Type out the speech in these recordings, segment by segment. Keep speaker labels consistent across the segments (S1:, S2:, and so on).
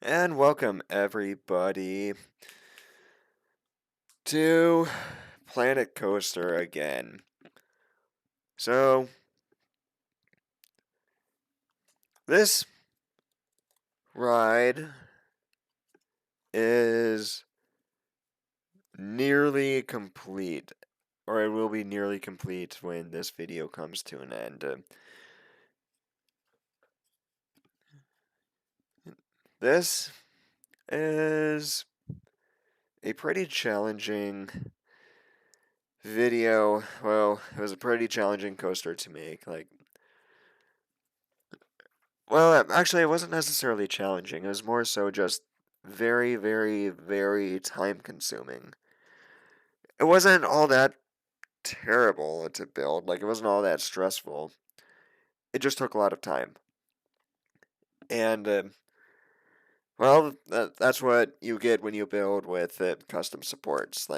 S1: And welcome everybody to Planet Coaster again. So, this ride is nearly complete, or it will be nearly complete when this video comes to an end. This is a pretty challenging video. Well, it was a pretty challenging coaster to make. Actually, it wasn't necessarily challenging. It was more so just very, very, very time consuming. It wasn't all that terrible to build. It wasn't all that stressful. It just took a lot of time. And, that's what you get when you build with custom supports.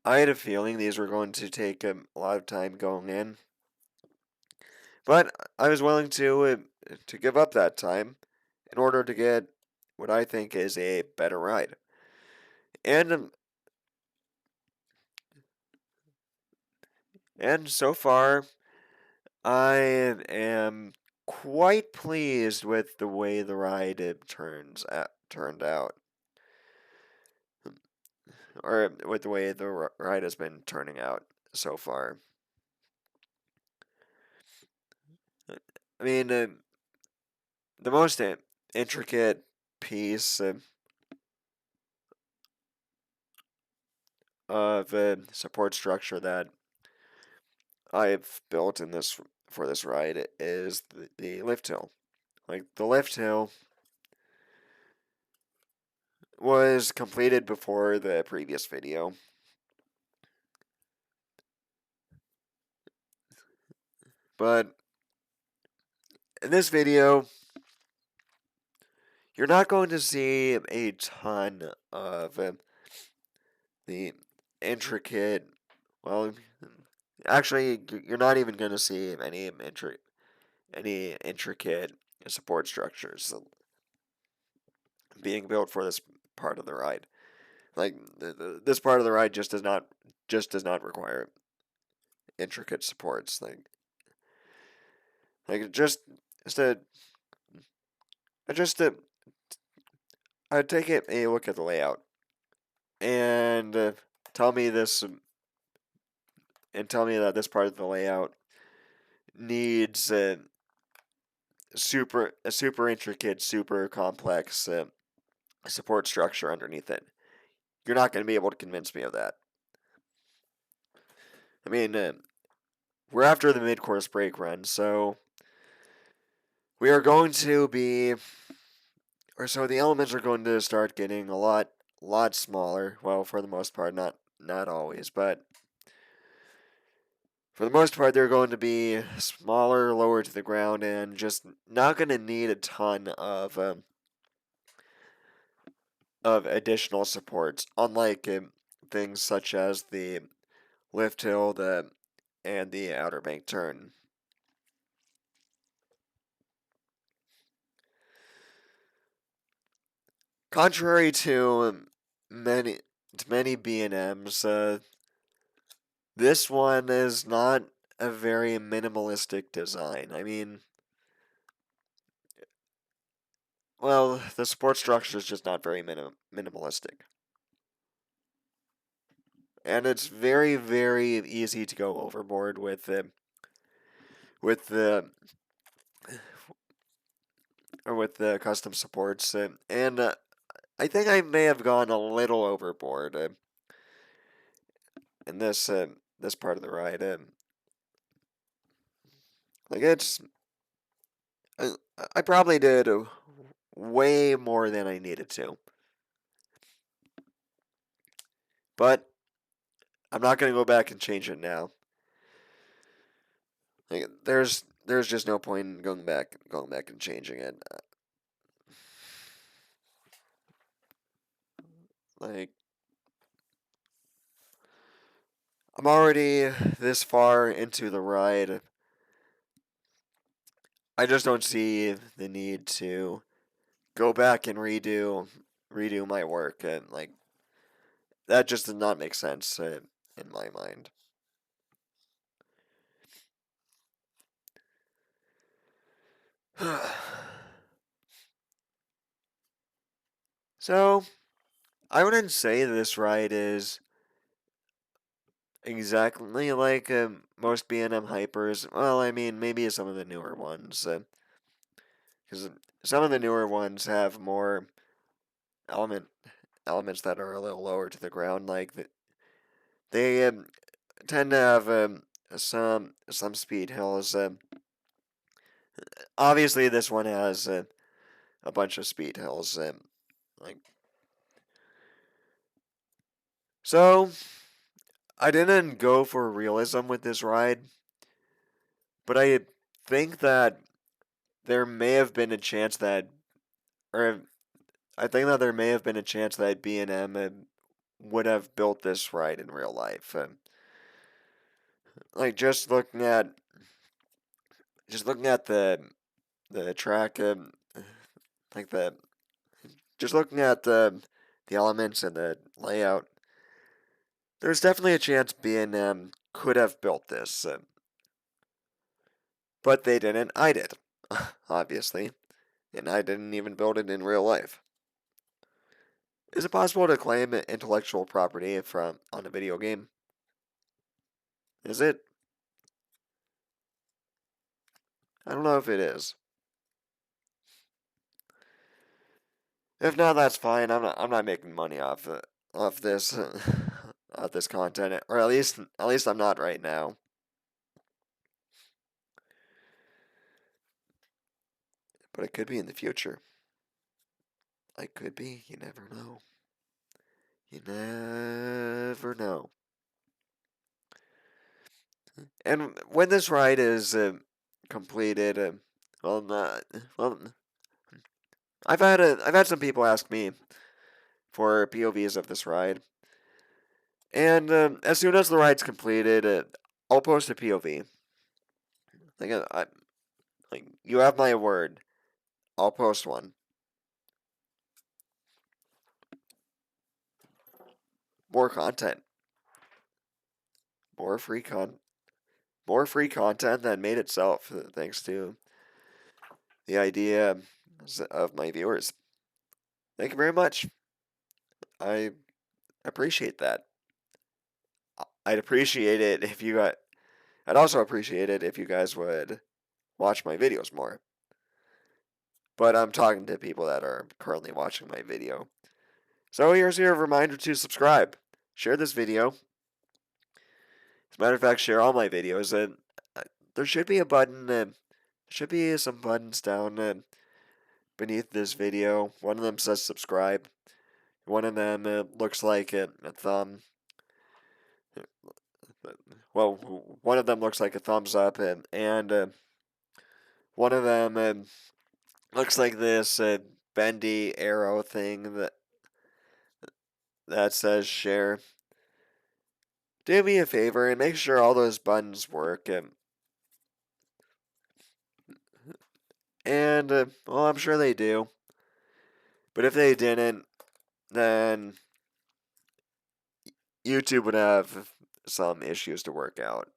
S1: I had a feeling these were going to take a lot of time going in, but I was willing to give up that time in order to get what I think is a better ride. And and so far, I am quite pleased with the way the ride turned out, or with the way the ride has been turning out so far. I mean, the most intricate piece of support structure that I've built in this for this ride is the lift hill. The lift hill was completed before the previous video, but in this video, you're not going to see a ton of the intricate. Well, actually, you're not even going to see any intricate support structures being built for this part of the ride. This part of the ride just does not require intricate supports. Just to just to take a look at the layout and tell me this and tell me that this part of the layout needs a super intricate, super complex support structure underneath it. You're not going to be able to convince me of that. I mean, we're after the mid-course break run, so we are going to be, or so the elements are going to start getting a lot smaller. Well, for the most part, not always, but for the most part, they're going to be smaller, lower to the ground, and just not going to need a ton of additional supports. Unlike things such as the lift hill, and the outer bank turn. Contrary to many B&Ms, this one is not a very minimalistic design. I mean, well, the support structure is just not very minimalistic. And it's very, very easy to go overboard with the with the custom supports, and I think I may have gone a little overboard in this part of the ride. Like it's I, I probably did way more than I needed to. But I'm not going to go back and change it now. There's just no point in going back and changing it. Like I'm already this far into the ride. I just don't see the need to go back and redo my work, and like that just did not make sense in my mind. So I wouldn't say this ride is exactly like most B&M hypers. Well, I mean, maybe some of the newer ones, because some of the newer ones have more element elements that are a little lower to the ground. Like they tend to have some speed hills. Obviously, this one has a bunch of speed hills. Like so, I didn't go for realism with this ride, but I think that there may have been a chance that, or I think that there may have been a chance that B&M would have built this ride in real life. Like just looking at the track, like just looking at the elements and the layout, there's definitely a chance B&M could have built this, but they didn't. I did, obviously, and I didn't even build it in real life. Is it possible to claim intellectual property from on a video game? Is it? I don't know if it is. If not, that's fine. I'm not making money off this off this content, or at least I'm not right now. But it could be in the future. I could be. You never know. You never know. And when this ride is completed, well, not well. I've had some people ask me for POVs of this ride, and as soon as the ride's completed, I'll post a POV. Like like you have my word. I'll post one. More content, more free con, more free content than made itself, thanks to the idea of my viewers. Thank you very much. I appreciate that. I'd appreciate it if you got. I'd also appreciate it if you guys would watch my videos more. But I'm talking to people that are currently watching my video. So here's your reminder to subscribe. Share this video. As a matter of fact, share all my videos. And there should be a button. Should be some buttons down beneath this video. One of them says subscribe. One of them looks like a thumb. Well, one of them looks like a thumbs up, and one of them looks like this bendy arrow thing that says share. Do me a favor and make sure all those buttons work. And well, I'm sure they do. But if they didn't, then YouTube would have some issues to work out.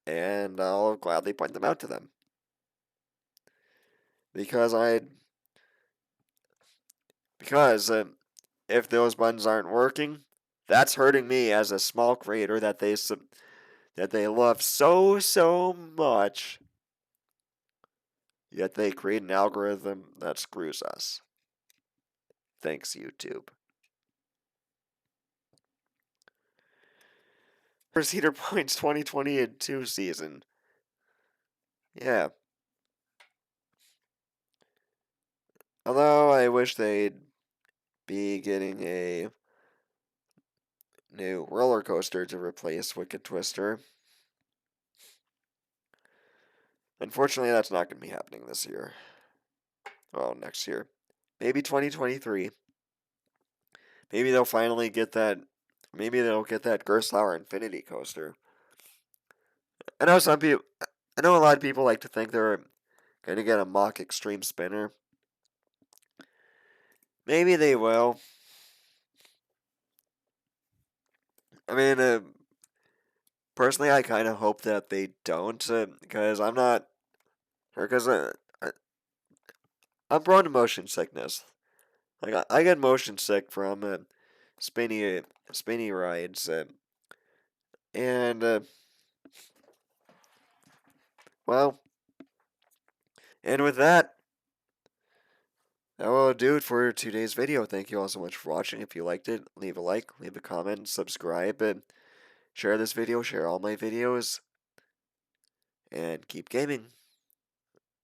S1: And I'll gladly point them out to them. Because because if those buttons aren't working, that's hurting me as a small creator that they love so much. Yet they create an algorithm that screws us. Thanks, YouTube. For Cedar Point's 2022 season. Yeah. Although I wish they'd be getting a new roller coaster to replace Wicked Twister. Unfortunately, that's not going to be happening this year. Well, next year. Maybe 2023. Maybe they'll finally get that. Maybe they'll get that Gerstlauer Infinity coaster. I know some people. I know a lot of people like to think they're going to get a mock extreme spinner. Maybe they will. I mean, personally, I kind of hope that they don't, because I'm not, because I'm prone to motion sickness. Like I get motion sick from spinny spinny rides, and well, and with that, that will do it for today's video. Thank you all so much for watching. If you liked it, leave a like, leave a comment, subscribe, and share this video, share all my videos, and keep gaming.